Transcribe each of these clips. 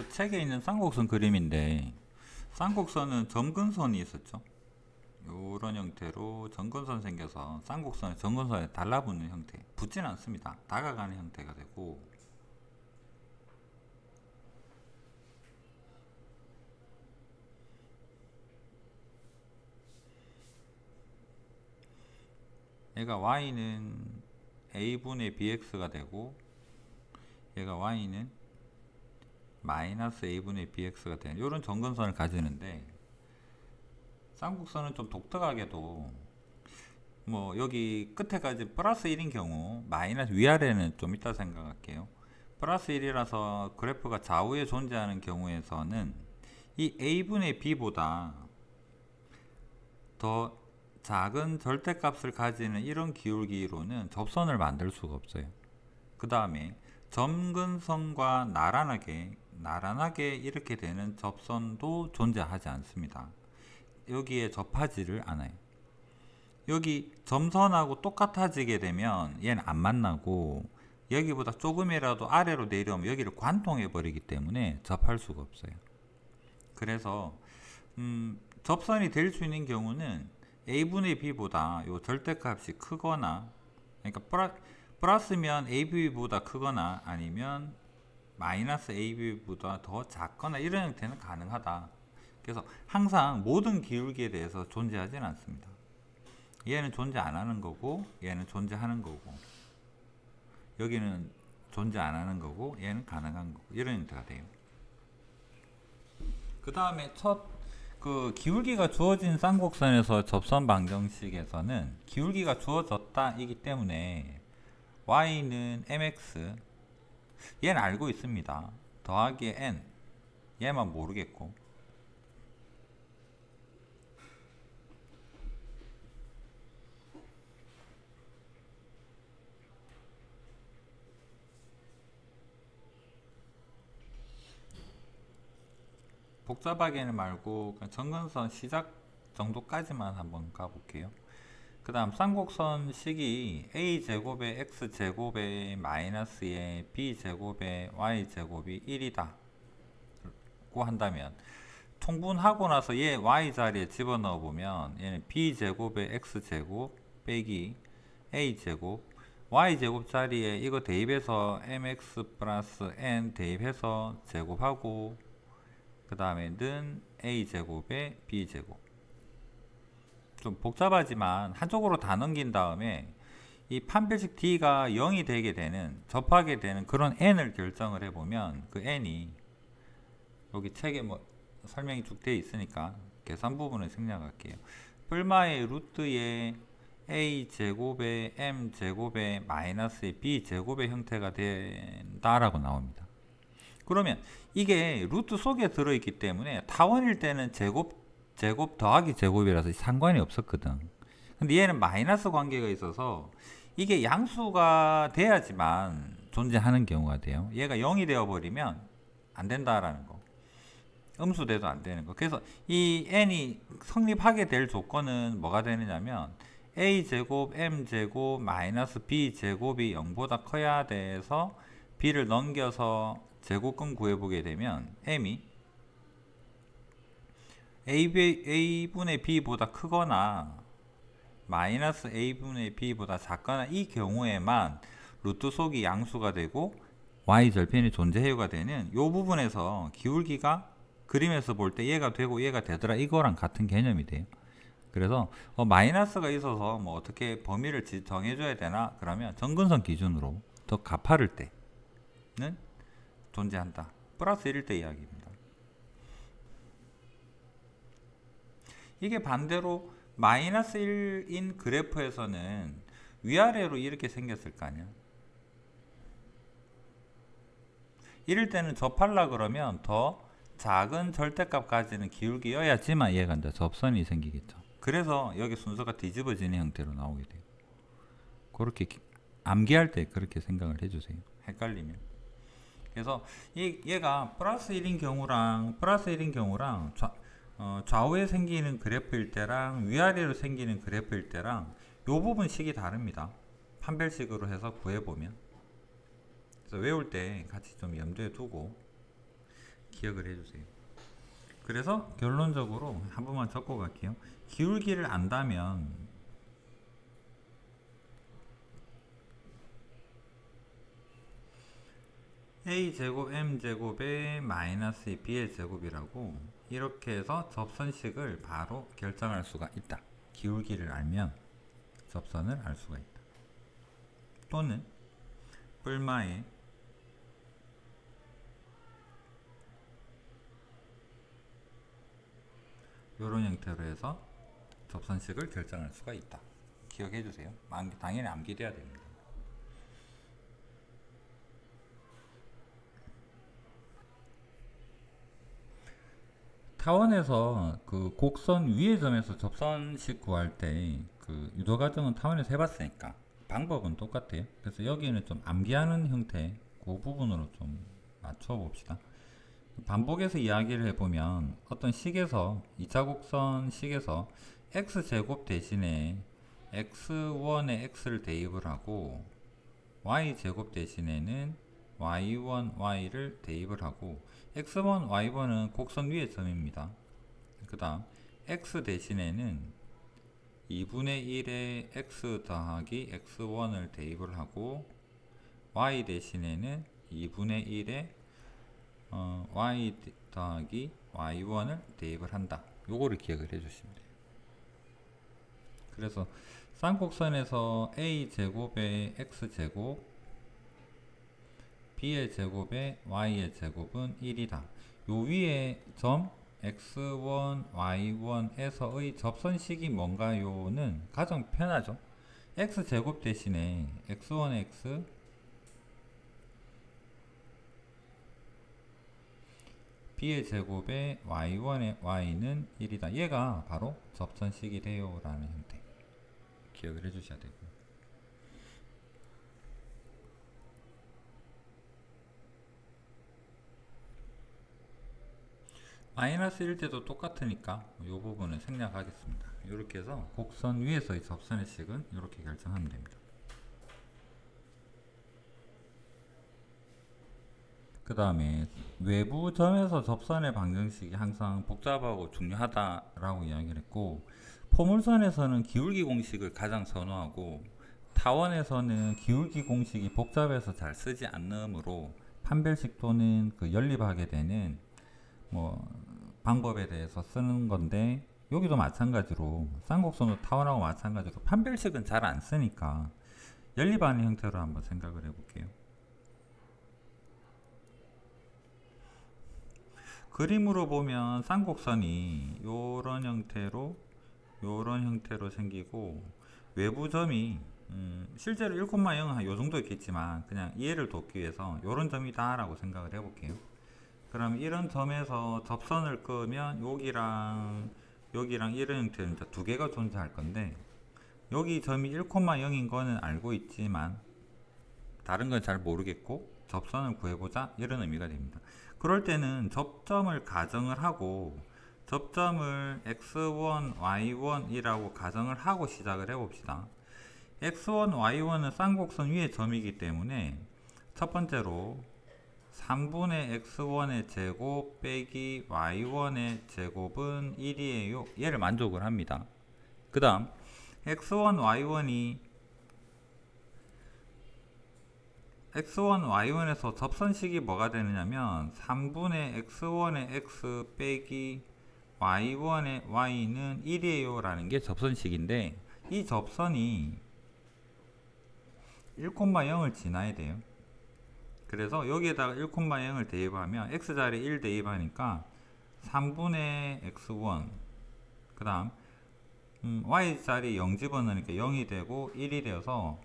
요 책에 있는 쌍곡선 그림인데, 쌍곡선은 점근선이 있었죠. 요런 형태로 점근선 생겨서 쌍곡선이 점근선에 달라붙는 형태, 붙지는 않습니다. 다가가는 형태가 되고, 얘가 y는 a분의 bx가 되고, 얘가 y는 마이너스 a분의 bx가 되는 이런 점근선을 가지는데, 쌍곡선은 좀 독특하게도 뭐 여기 끝에까지 플러스 1인 경우 마이너스 위아래는 좀 있다 생각할게요. 플러스 1이라서 그래프가 좌우에 존재하는 경우에서는 이 a분의 b보다 더 작은 절대값을 가지는 이런 기울기로는 접선을 만들 수가 없어요. 그 다음에 점근선과 나란하게 이렇게 되는 접선도 존재하지 않습니다. 여기에 접하지를 않아요. 여기 점선하고 똑같아지게 되면 얘는 안 만나고, 여기보다 조금이라도 아래로 내려오면 여기를 관통해 버리기 때문에 접할 수가 없어요. 그래서 접선이 될 수 있는 경우는 a분의 b보다 요 절대값이 크거나, 그러니까 플러스면 ab보다 크거나 아니면 마이너스 ab보다 더 작거나 이런 형태는 가능하다. 그래서 항상 모든 기울기에 대해서 존재하지는 않습니다. 얘는 존재 안 하는 거고, 얘는 존재하는 거고, 여기는 존재 안 하는 거고, 얘는 가능한 거고, 이런 형태가 돼요. 그 다음에 그 기울기가 주어진 쌍곡선에서 접선 방정식에서는 기울기가 주어졌다 이기 때문에 y는 mx, 얘는 알고 있습니다. 더하기 n, 얘만 모르겠고, 복잡하게는 말고 그냥 점근선 시작 정도까지만 한번 가볼게요. 그 다음 쌍곡선 식이 a제곱에 x제곱에 마이너스에 b제곱에 y제곱이 1이다 고 한다면, 통분하고 나서 얘 y자리에 집어넣어 보면 얘는 b제곱에 x제곱 빼기 a제곱 y제곱 자리에 이거 대입해서 mx 플러스 n 대입해서 제곱하고, 그 다음에는 a제곱에 b제곱. 좀 복잡하지만 한쪽으로 다 넘긴 다음에 이 판별식 d가 0이 되게 되는, 접하게 되는 그런 n을 결정을 해보면, 그 n이 여기 책에 뭐 설명이 쭉 되어 있으니까 계산 부분을 생략할게요. 뿔마의 루트의 a제곱에 m제곱에 마이너스의 b제곱의 형태가 된다라고 나옵니다. 그러면 이게 루트 속에 들어있기 때문에 타원일 때는 제곱 더하기 제곱이라서 상관이 없었거든. 근데 얘는 마이너스 관계가 있어서 이게 양수가 돼야지만 존재하는 경우가 돼요. 얘가 0이 되어버리면 안 된다라는 거. 음수돼도 안 되는 거. 그래서 이 n이 성립하게 될 조건은 뭐가 되느냐면 a제곱 m제곱 마이너스 b제곱이 0보다 커야 돼서 b를 넘겨서 제곱근 구해보게 되면 m이 a분의 b보다 크거나 마이너스 a분의 b보다 작거나 이 경우에만 루트 속이 양수가 되고 y절편이 존재해요가 되는 이 부분에서 기울기가 그림에서 볼 때 얘가 되고 얘가 되더라, 이거랑 같은 개념이 돼요. 그래서 마이너스가 있어서 뭐 어떻게 범위를 정해줘야 되나, 그러면 점근선 기준으로 더 가파를 때는 존재한다. 플러스 1일 때 이야기입니다. 이게 반대로 마이너스 1인 그래프에서는 위아래로 이렇게 생겼을 거 아니야. 이럴 때는 접하려 그러면 더 작은 절대값 가지는 기울기여야지만 얘가 이제 접선이 생기겠죠. 그래서 여기 순서가 뒤집어지는 형태로 나오게 돼요. 그렇게 암기할 때 그렇게 생각을 해주세요. 헷갈리면. 그래서 얘가 플러스 1인 경우랑 좌우에 생기는 그래프일 때랑 위아래로 생기는 그래프일 때랑 요 부분 식이 다릅니다. 판별식으로 해서 구해보면. 그래서 외울 때 같이 좀 염두에 두고, 기억을 해주세요. 그래서 결론적으로 한 번만 적고 갈게요. 기울기를 안다면 a제곱 m제곱의 마이너스 b의 제곱이라고 이렇게 해서 접선식을 바로 결정할 수가 있다. 기울기를 알면 접선을 알 수가 있다. 또는 뿔마에 이런 형태로 해서 접선식을 결정할 수가 있다. 기억해 주세요. 당연히 암기돼야 됩니다. 타원에서 그 곡선 위의 점에서 접선식 구할 때 그 유도 과정은 타원에서 해봤으니까 방법은 똑같아요. 그래서 여기는 좀 암기하는 형태 그 부분으로 좀 맞춰 봅시다. 반복해서 이야기를 해보면 어떤 식에서 2차 곡선 식에서 x제곱 대신에 x1에 x를 대입을 하고 y제곱 대신에는 y1 y를 대입을 하고 x1 y1은 곡선 위의 점입니다. 그 다음 x 대신에는 2분의 1에 x 더하기 x1을 대입을 하고 y 대신에는 2분의 1에 y 더하기 y1을 대입을 한다. 요거를 기억을 해주시면 돼요. 그래서 쌍곡선에서 a제곱의 x제곱 b의 제곱에 y의 제곱은 1이다. 요 위에 점 x1, y1에서의 접선식이 뭔가요는 가장 편하죠. x제곱 대신에 x1의 x, b의 제곱에 y1의 y는 1이다. 얘가 바로 접선식이 돼요 라는 형태 기억을 해주셔야 되고, 마이너스 1 때도 똑같으니까 이 부분은 생략하겠습니다. 이렇게 해서 곡선 위에서의 접선의 식은 이렇게 결정하면 됩니다. 그 다음에 외부 점에서 접선의 방정식이 항상 복잡하고 중요하다라고 이야기를 했고, 포물선에서는 기울기 공식을 가장 선호하고 타원에서는 기울기 공식이 복잡해서 잘 쓰지 않으므로 판별식 또는 그 연립하게 되는 방법에 대해서 쓰는 건데, 여기도 마찬가지로 쌍곡선도 타원하고 마찬가지로 판별식은 잘 안 쓰니까 연립하는 형태로 한번 생각을 해볼게요. 그림으로 보면 쌍곡선이 요런 형태로 생기고, 외부 점이 실제로 1,0 요 정도 있겠지만 그냥 이해를 돕기 위해서 요런 점이다 라고 생각을 해볼게요. 그럼 이런 점에서 접선을 끄면 여기랑 이런 형태는 두 개가 존재할 건데, 여기 점이 1,0인 거는 알고 있지만 다른 건 잘 모르겠고 접선을 구해보자 이런 의미가 됩니다. 그럴 때는 접점을 가정을 하고 접점을 x1, y1이라고 가정을 하고 시작을 해봅시다. x1, y1은 쌍곡선 위의 점이기 때문에 첫 번째로 3분의 x1의 제곱 빼기 y1의 제곱은 1이에요. 얘를 만족을 합니다. 그 다음 x1, y1에서 접선식이 뭐가 되느냐면 3분의 x1의 x 빼기 y1의 y는 1이에요 라는 게 접선식인데, 이 접선이 1,0을 지나야 돼요. 그래서 여기에다가 1,0을 대입하면 x자리에 1 대입하니까 3분의 x1, 그 다음 y자리에 0 집어넣으니까 0이 되고 1이 되어서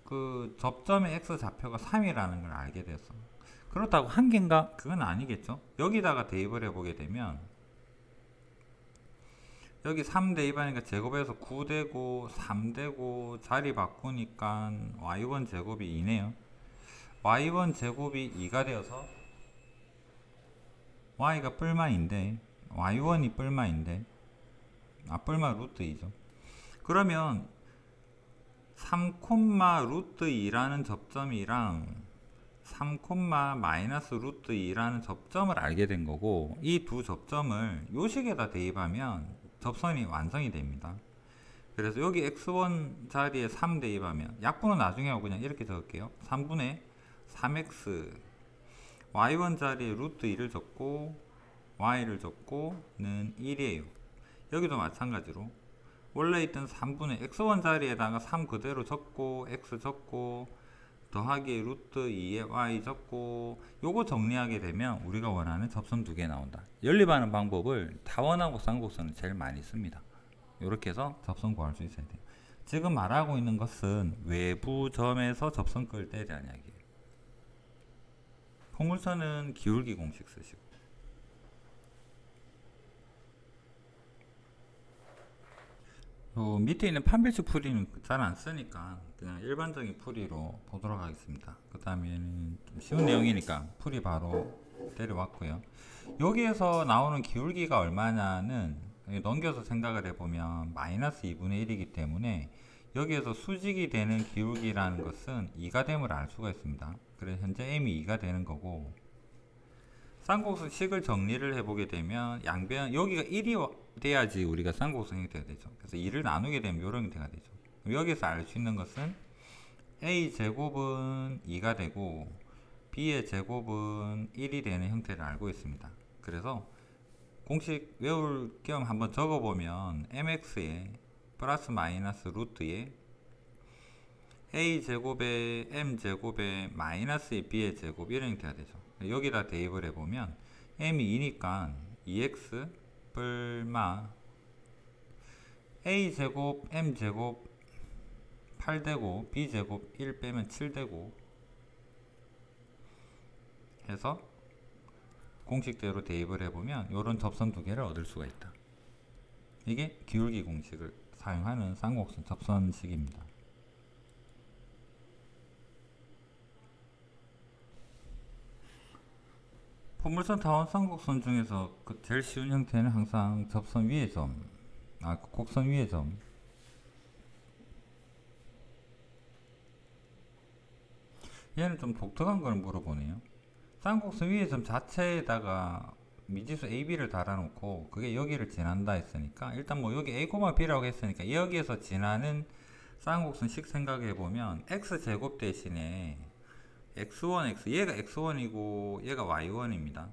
그 접점의 x 좌표가 3이라는 걸 알게 됐어. 그렇다고 한 개인가? 그건 아니겠죠. 여기다가 대입을 해보게 되면 여기 3 대입하니까 제곱해서 9 되고 3 되고 자리 바꾸니까 y1 제곱이 2네요. y1 제곱이 2가 되어서 y가 뿔마인데 y1이 뿔마인데 뿔마 루트 2죠. 그러면 3, 루트 2라는 접점이랑 3, 마이너스 루트 2라는 접점을 알게 된 거고, 이 두 접점을 요 식에다 대입하면 접선이 완성이 됩니다. 그래서 여기 x1 자리에 3 대입하면, 약분은 나중에 하고 그냥 이렇게 적을게요. 3분의 3x, y1 자리에 루트 2를 적고 y를 적고는 1이에요. 여기도 마찬가지로 원래 있던 3분의 x1 자리에다가 3 그대로 적고 x 적고 더하기 루트 2에 y 적고, 요거 정리하게 되면 우리가 원하는 접선 두 개 나온다. 연립하는 방법을 타원하고 쌍곡선은 제일 많이 씁니다. 이렇게 해서 접선 구할 수 있어야 돼요. 지금 말하고 있는 것은 외부 점에서 접선 끌 때에 대한 이야기예요. 포물선은 기울기 공식 쓰시고, 밑에 있는 판별식 풀이는 잘 안 쓰니까 그냥 일반적인 풀이로 보도록 하겠습니다. 그 다음에는 좀 쉬운 내용이니까 풀이 바로 데려왔고요. 여기에서 나오는 기울기가 얼마냐는 넘겨서 생각을 해보면 마이너스 2분의 1이기 때문에 여기에서 수직이 되는 기울기라는 것은 2가 됨을 알 수가 있습니다. 그래서 현재 m이 2가 되는 거고, 쌍곡선 식을 정리를 해보게 되면 양변 여기가 1이 돼야지 우리가 쌍곡선 형태가 되죠. 그래서 2를 나누게 되면 이런 형태가 되죠. 여기서 알 수 있는 것은 a 제곱은 2가 되고 b의 제곱은 1이 되는 형태를 알고 있습니다. 그래서 공식 외울 겸 한번 적어보면 mx에 플러스 마이너스 루트에 a 제곱에 m 제곱에 마이너스 b의 제곱, 이런 형태가 되죠. 여기다 대입을 해보면 m이 2니까 2x 뿔마 a 제곱 m 제곱 8되고 b 제곱 1 빼면 7되고 해서 공식대로 대입을 해보면 이런 접선 두 개를 얻을 수가 있다. 이게 기울기 공식을 사용하는 쌍곡선 접선식입니다. 포물선 타원 쌍곡선 중에서 제일 쉬운 형태는 항상 접선 위의 점, 곡선 위의 점. 얘는 좀 독특한 걸 물어보네요. 쌍곡선 위의 점 자체에다가 미지수 AB를 달아놓고 그게 여기를 지난다 했으니까, 일단 뭐 여기 A, B라고 했으니까 여기에서 지나는 쌍곡선식 생각해보면 x제곱 대신에 x1, 얘가 x1이고 얘가 y1입니다.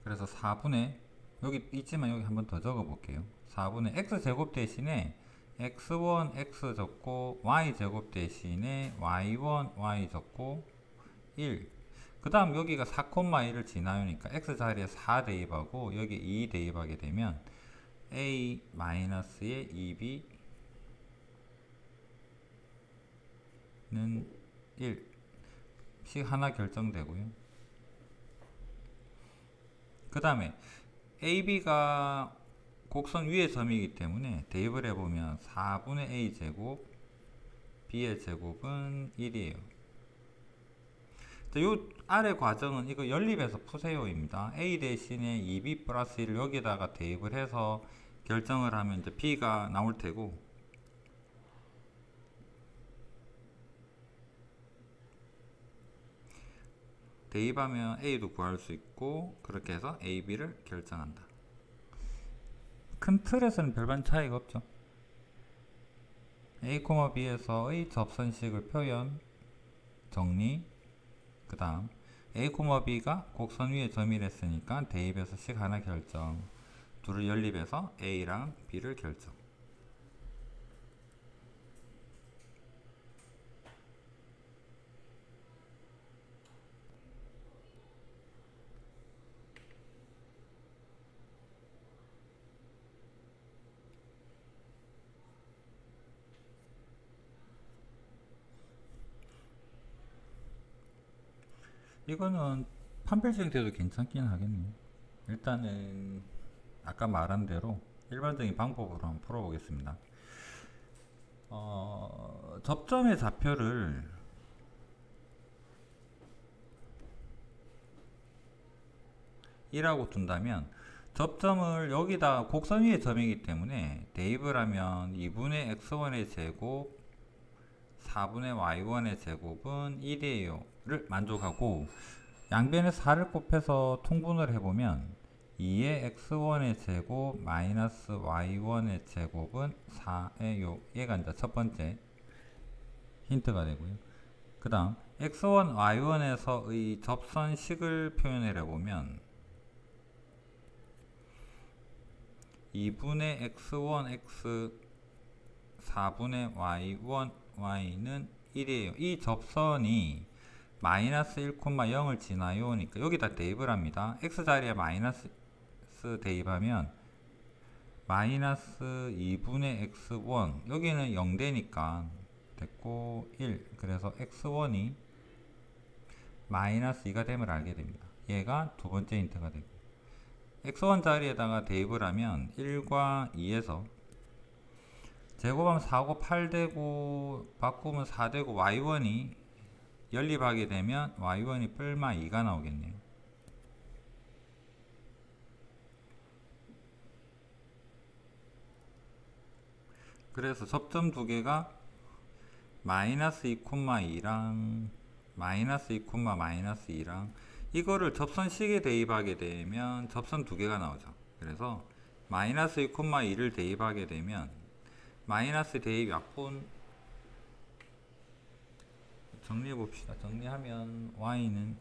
그래서 4분의, 여기 있지만 여기 한번 더 적어 볼게요. 4분의 x제곱 대신에 x1 x 적고 y제곱 대신에 y1 y 적고 1. 그 다음 여기가 4,1을 지나니까 x 자리에 4 대입하고 여기 2 대입하게 되면 a 마이너스의 2b 는 1. 식 하나 결정되고요. 그 다음에 AB가 곡선 위의 점이기 때문에 대입을 해보면 4분의 A 제곱 B의 제곱은 1이에요. 이 아래 과정은 이거 연립해서 푸세요입니다. A 대신에 2B 플러스 1을 여기다가 대입을 해서 결정을 하면 이제 B가 나올 테고, 대입하면 A도 구할 수 있고, 그렇게 해서 A, B를 결정한다. 큰 틀에서는 별반 차이가 없죠. A, B에서의 접선식을 표현, 정리, 그 다음 A, B가 곡선 위에 점이랬으니까 대입해서 식 하나 결정, 둘을 연립해서 A랑 B를 결정. 이거는 판별식 형태도 괜찮긴 하겠네요. 일단은 아까 말한 대로 일반적인 방법으로 한번 풀어보겠습니다. 접점의 좌표를 이라고 둔다면 접점을 여기다 곡선 위의 점이기 때문에 대입을 하면 2분의 x1의 제곱 4분의 y1의 제곱은 1이에요 를 만족하고, 양변에 4를 곱해서 통분을 해보면 2의 x1의 제곱 마이너스 y1의 제곱은 4예요. 얘가 이제 첫 번째 힌트가 되고요. 그 다음 x1, y1에서의 접선식을 표현해 보면 2분의 x1, x 4분의 y1, y는 1이에요. 이 접선이 마이너스 1,0을 지나요. 니까 여기다 대입을 합니다. x 자리에 마이너스 대입하면 마이너스 2분의 x1, 여기는 0되니까 됐고 1, 그래서 x1이 마이너스 2가 됨을 알게 됩니다. 얘가 두 번째 힌트가 되고, x1 자리에다가 대입을 하면 1과 2에서 제곱하면 4고 8되고 바꾸면 4되고 y1이 연립하게 되면 y1이 뿔마 2가 나오겠네요. 그래서 접점 두 개가 마이너스 2,2랑 마이너스 2, 마이너스 2랑 이거를 접선식에 대입하게 되면 접선 두 개가 나오죠. 그래서 마이너스 2,2를 대입하게 되면 마이너스 대입 약분 정리해 봅시다. 정리하면 y는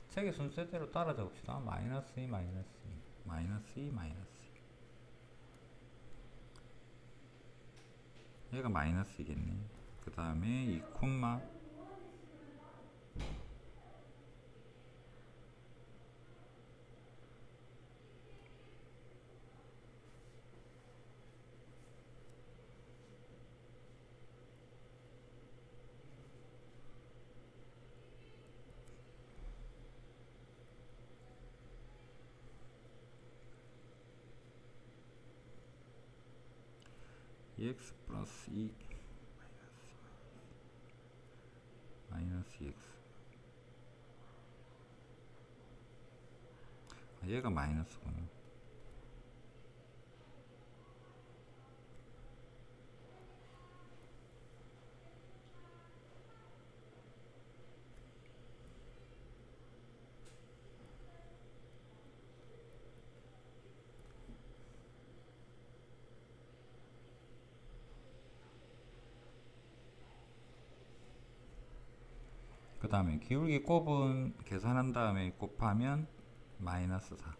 책의 순서대로 따라 적읍시다. 마이너스 2, 마이너스 2, 마이너스 2, 마이너스 2. 얘가 마이너스이겠네. 그 다음에 2, EX 플러스 2 마이너스 EX. 얘가 마이너스구나. 그 다음에 기울기 곱은 계산한 다음에 곱하면 마이너스 4.